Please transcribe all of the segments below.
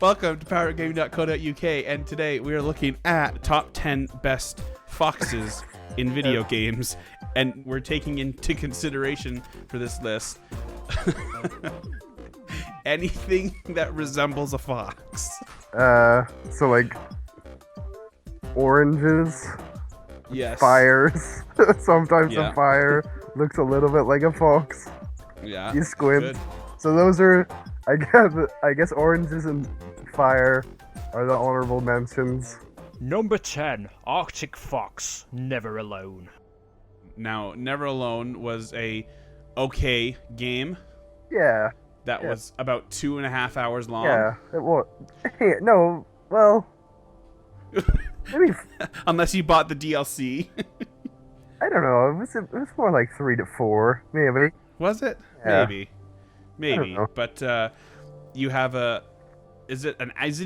Welcome to powergaming.co.uk, and today we are looking at top 10 best foxes in video games, and we're taking into consideration for this list anything that resembles a fox. So like oranges, Yes. fires, sometimes Yeah. a fire looks a little bit like a fox. Yeah. You squint. Good. So those are, I guess oranges and fire are the honorable mentions. Number 10, Arctic Fox, Never Alone. Now, Never Alone was a okay game Yeah, that was about 2.5 hours long. yeah. It was. No, well, maybe Unless you bought the DLC. I don't know. It was more like 3 to 4, maybe. Was it? Yeah. Maybe. know. But you have a. Is it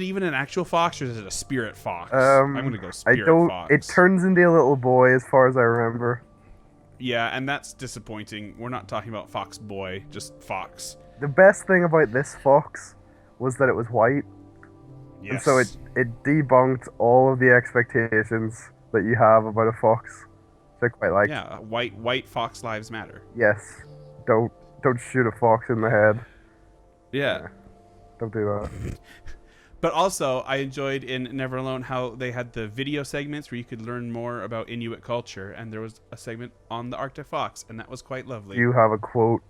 even an actual fox, or is it a spirit fox? I'm gonna go I spirit don't. fox. It turns into a little boy, as far as I remember. Yeah, and that's disappointing. We're not talking about fox boy, just fox. The best thing about this fox was that it was white, Yes. and so it debunked all of the expectations that you have about a fox. So I quite like. Yeah, white fox lives matter. Yes. Don't shoot a fox in the head. Yeah. Don't do that. But also, I enjoyed in Never Alone how they had the video segments where you could learn more about Inuit culture, and there was a segment on the Arctic fox, and that was quite lovely. You have a quote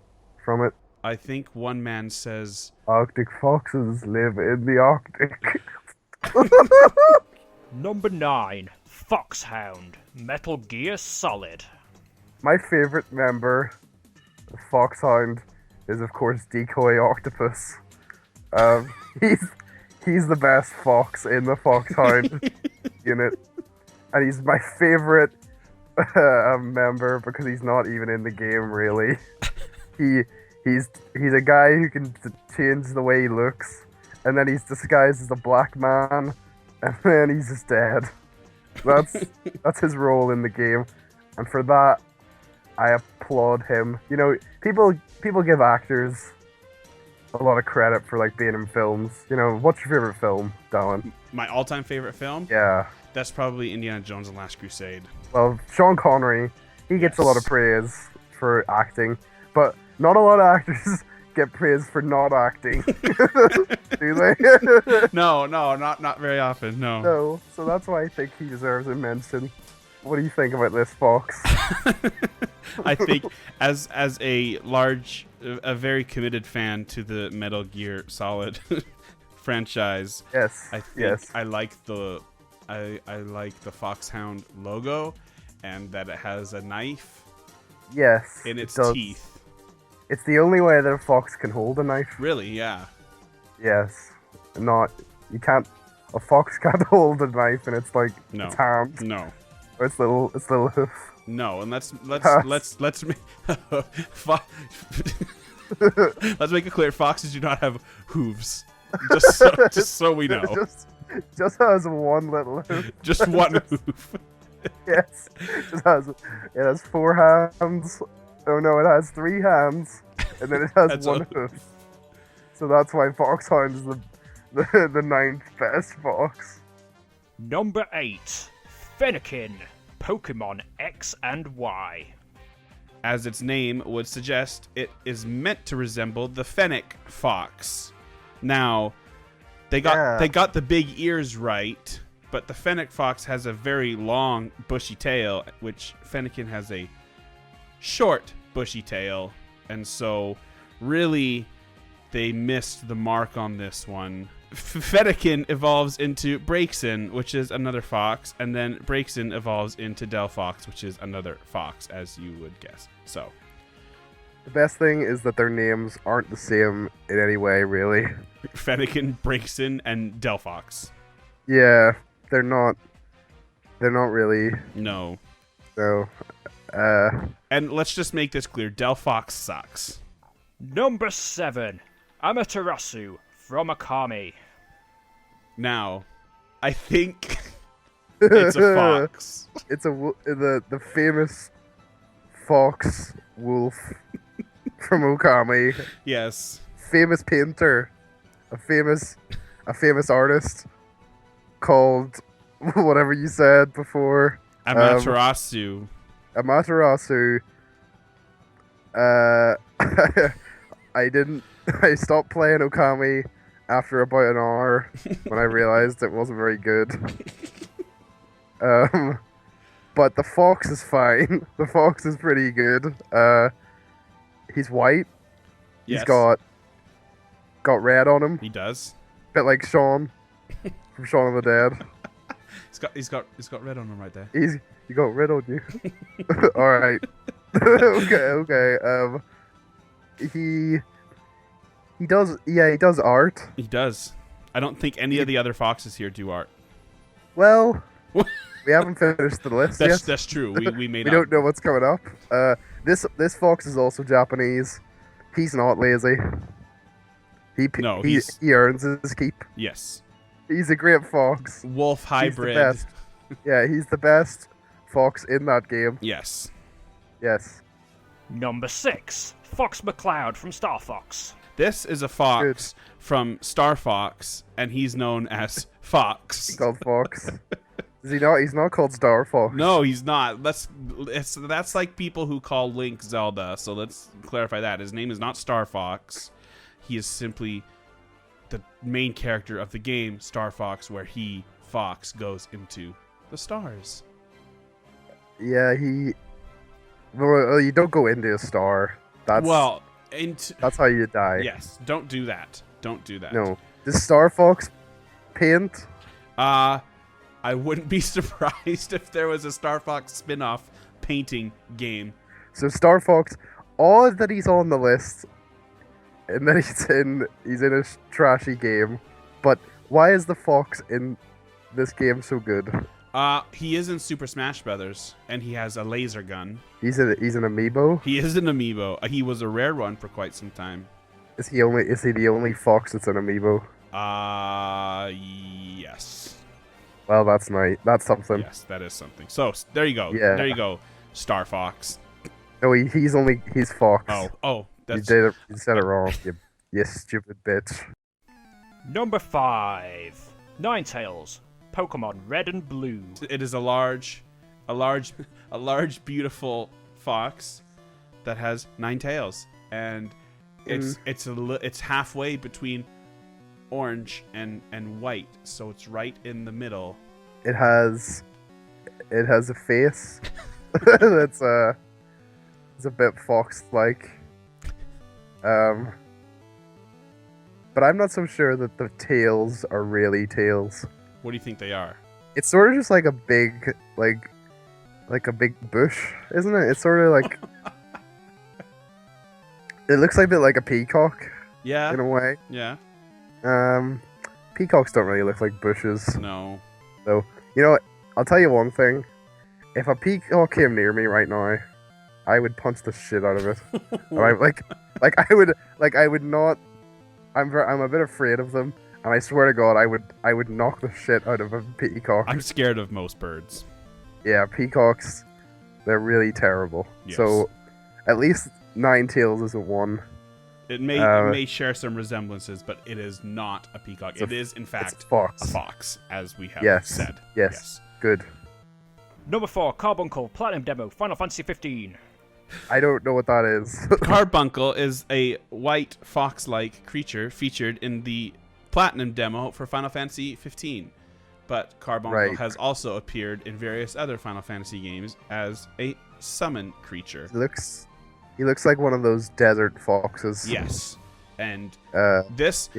from it. I think one man says, Arctic foxes live in the Arctic. Number 9, Foxhound, Metal Gear Solid. My favorite member of Foxhound is, of course, Decoy Octopus. He's the best fox in the Foxhound unit, and he's my favorite member because he's not even in the game really. He's a guy who can change the way he looks, and then he's disguised as a black man, and then he's just dead. That's his role in the game, and for that, I applaud him. You know, people give actors a lot of credit for like being in films. You know, what's your favorite film, Dallin? my all-time favorite film? Yeah. That's probably Indiana Jones and the Last Crusade. Well, Sean Connery, he gets a lot of Yes. praise for acting, but not a lot of actors get praise for not acting. Do they? No, not very often, no. No. So that's why I think he deserves a mention. What do you think about this, Fox? I think as a very committed fan to the Metal Gear Solid franchise, Yes. I think Yes. I like the Foxhound logo, and that it has a knife Yes. in it its does. teeth. It's the only way that a fox can hold a knife. Really, yeah. Yes. You can't. A fox can't hold a knife in its like No. its hand No. or its little hoof. No, and let's Yes. let's let's make it clear: foxes do not have hooves. Just so we know, Just has one little hoof. just one hoof. Yes. It has 4 hands. Oh no, it has 3 hands, and then it has That's one hoof. So that's why Foxhound is the 9th best fox. Number 8, Fennekin, Pokemon X and Y. As its name would suggest, it is meant to resemble the fennec fox. Now, they got the big ears right, but the fennec fox has a very long, bushy tail, which Fennekin has a short, bushy tail, and so really they missed the mark on this one. Fennekin evolves into Braixen, which is another fox, and then Braixen evolves into Delphox, which is another fox, as you would guess. So, The best thing is that their names aren't the same in any way, really. Fennekin, Braixen, and Delphox. Yeah, they're not really. No. So, And let's just make this clear, Delphox sucks. Number 7, Amaterasu, from Akami. Now, I think it's a fox. it's the famous fox wolf from Okami. Yes. Famous painter. A famous a famous artist called whatever you said before. Amaterasu. Amaterasu. I stopped playing Okami after about an hour when I realized it wasn't very good. But the fox is fine. The fox is pretty good. He's white. Yes. He's got red on him. He does. Bit like Shaun from Shaun of the Dead. He's got red on him right there. You got red on you. All right. Okay. He does art. He does. I don't think any of the other foxes here do art. Well, we haven't finished the list yet. That's true. We made. We don't know what's coming up. This fox is also Japanese. He's not lazy. He earns his keep. Yes. He's a great fox. Wolf hybrid. He's the best. Yeah, he's the best fox in that game. Yes. Yes. Number 6, Fox McCloud from Star Fox. This is a fox from Star Fox, and he's known as Fox. He's called Fox. Is he not? He's not called Star Fox. No, he's not. That's like people who call Link Zelda. So let's clarify that. His name is not Star Fox. He is simply the main character of the game, Star Fox, where Fox, goes into the stars. Yeah, well, you don't go into a star. That's how you die. Yes, don't do that. Don't do that. No. Does Star Fox paint? I wouldn't be surprised if there was a Star Fox spin-off painting game. So Star Fox, odd that he's on the list, and then he's in a trashy game. But why is the fox in this game so good? He is in Super Smash Brothers, and he has a laser gun. He's an amiibo. He is an amiibo. He was a rare one for quite some time. Is he the only fox that's an amiibo? Yes. Well, that's nice. That's something. Yes, that is something. So there you go. Yeah. There you go. Star Fox. No, he's Fox. Oh, that's. You said it wrong. You stupid bitch. Number 5, Ninetales, Pokemon Red and Blue. It is a large, beautiful fox that has 9 tails, and it's halfway between orange and white, so it's right in the middle. It has a face that's it's a bit fox-like. But I'm not so sure that the tails are really tails. What do you think they are? It's sort of just like a big like a big bush, isn't it? It's sort of like it looks like a bit like a peacock. Yeah. In a way. Yeah. Peacocks don't really look like bushes. No. So, you know what? I'll tell you one thing. If a peacock came near me right now, I would punch the shit out of it. I would not. I'm a bit afraid of them, and I swear to God, I would knock the shit out of a peacock. I'm scared of most birds. Yeah, peacocks, they're really terrible. Yes. So, at least Ninetales isn't one. It may share some resemblances, but it is not a peacock. It is, in fact, a fox, as we have said. Yes. Good. Number 4, Carbuncle, Platinum Demo, Final Fantasy 15. I don't know what that is. Carbuncle is a white fox-like creature featured in the Platinum Demo for Final Fantasy 15. But Carbuncle has also appeared in various other Final Fantasy games as a summon creature. He looks like one of those desert foxes. Yes. And this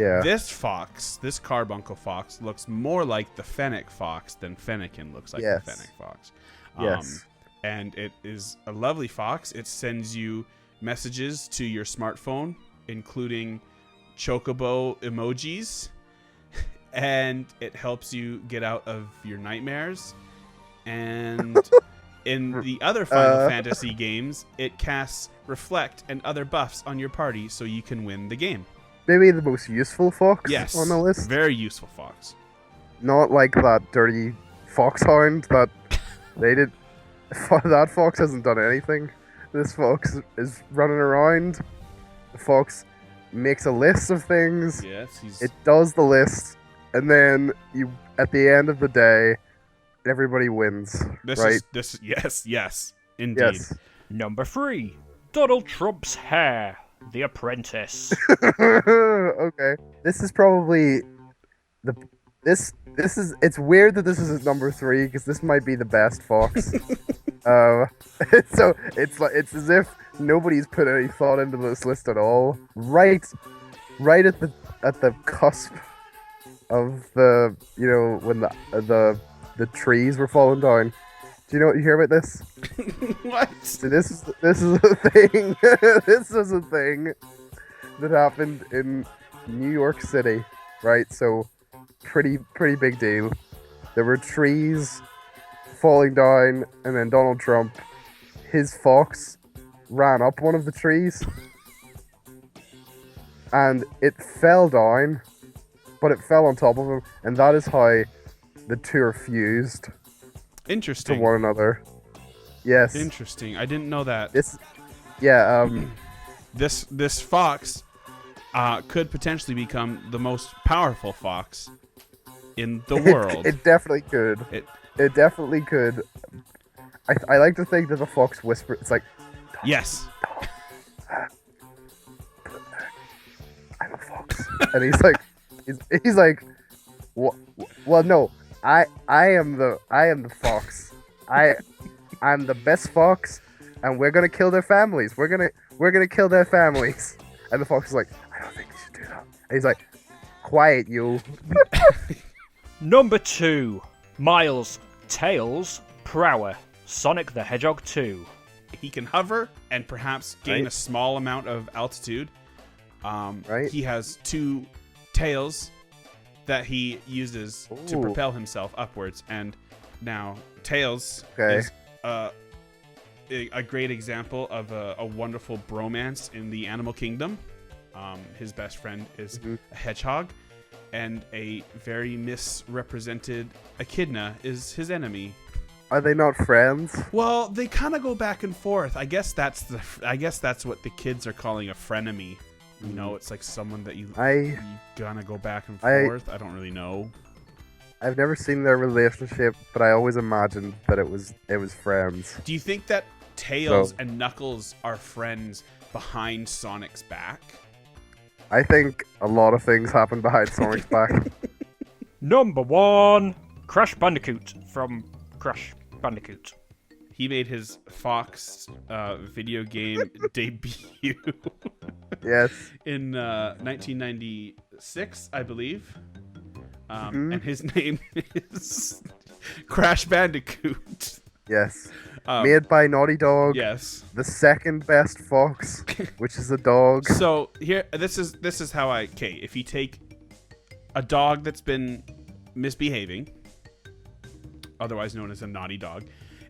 Carbuncle fox looks more like the Fennec fox than FENNEKIN looks like the Fennec fox. Yes. And it is a lovely fox. It sends you messages to your smartphone, including chocobo emojis, and it helps you get out of your nightmares. And in the other Final Fantasy games, it casts Reflect and other buffs on your party so you can win the game. Maybe the most useful fox on the list? Very useful fox. Not like that dirty FOXHOUND that they did. That fox hasn't done anything. This fox is running around. The fox makes a list of things. Yes, It does the list, and then you at the end of the day, everybody wins, right? Yes, indeed. Yes. Number 3. Donald Trump's hair. The Apprentice. Okay. This is probably this is it's weird that this is at number 3 because this might be the best Fox. So it's as if nobody's put any thought into this list at all. Right at the cusp of the when the trees were falling down. Do you hear about this? What? So this is a thing. This is a thing that happened in New York City, right? So pretty big deal. There were trees falling down, and then Donald Trump, his fox, ran up one of the trees, and it fell down, but it fell on top of him, and that is how the two are fused to Interesting. one another. Yes. Interesting. I didn't know that. This fox could potentially become the most powerful fox in the world. It definitely could. It definitely could. I like to think that the fox whisper. It's like, yes. I'm a fox, and he's like, well, no, I am the fox. I'm the best fox, and we're gonna kill their families. We're gonna kill their families. And the fox is like, I don't think you should do that. And he's like, quiet, you. Number 2. Miles, Tails, Prower. Sonic the Hedgehog 2. He can hover and perhaps gain Right. a small amount of altitude. Right. He has 2 tails that he uses to Ooh. propel himself upwards. And now Tails Okay. is a great example of a wonderful bromance in the animal kingdom. His best friend is a hedgehog, and a very misrepresented echidna is his enemy. Are they not friends? Well, they kind of go back and forth. I guess that's what the kids are calling a frenemy. You know, it's like someone that you gonna go back and forth. I don't really know. I've never seen their relationship, but I always imagined that it was friends. Do you think that Tails and Knuckles are friends behind Sonic's back? I think a lot of things happen behind Sonic's back. Number 1. Crash Bandicoot from Crash Bandicoot. He made his Fox video game debut Yes. in 1996, I believe. And his name is Crash Bandicoot. Yes. Made by Naughty Dog. Yes. The second best fox, which is a dog. So here, this is how if you take a dog that's been misbehaving, otherwise known as a naughty dog,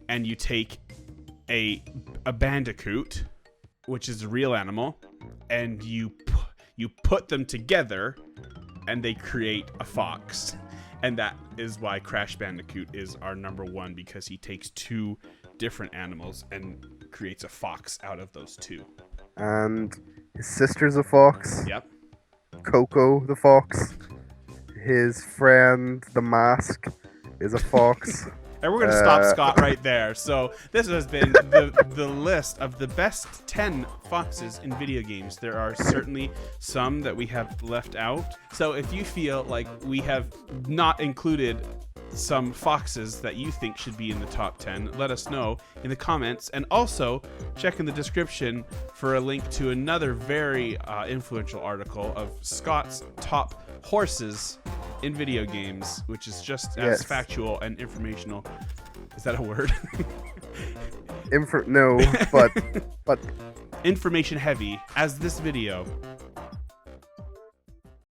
and you take a bandicoot, which is a real animal, and you put them together, and they create a fox. And that is why Crash Bandicoot is our number 1, because he takes 2 different animals and creates a fox out of those 2. And his sister's a fox. Yep. Coco the fox. His friend, the mask, is a fox. And we're going to stop Scott right there. So this has been the list of the best 10 foxes in video games. There are certainly some that we have left out. So if you feel like we have not included some foxes that you think should be in the top 10, let us know in the comments. And also check in the description for a link to another very influential article of Scott's top horses in video games, which is just as factual and informational. Is that a word? No, but information heavy as this video.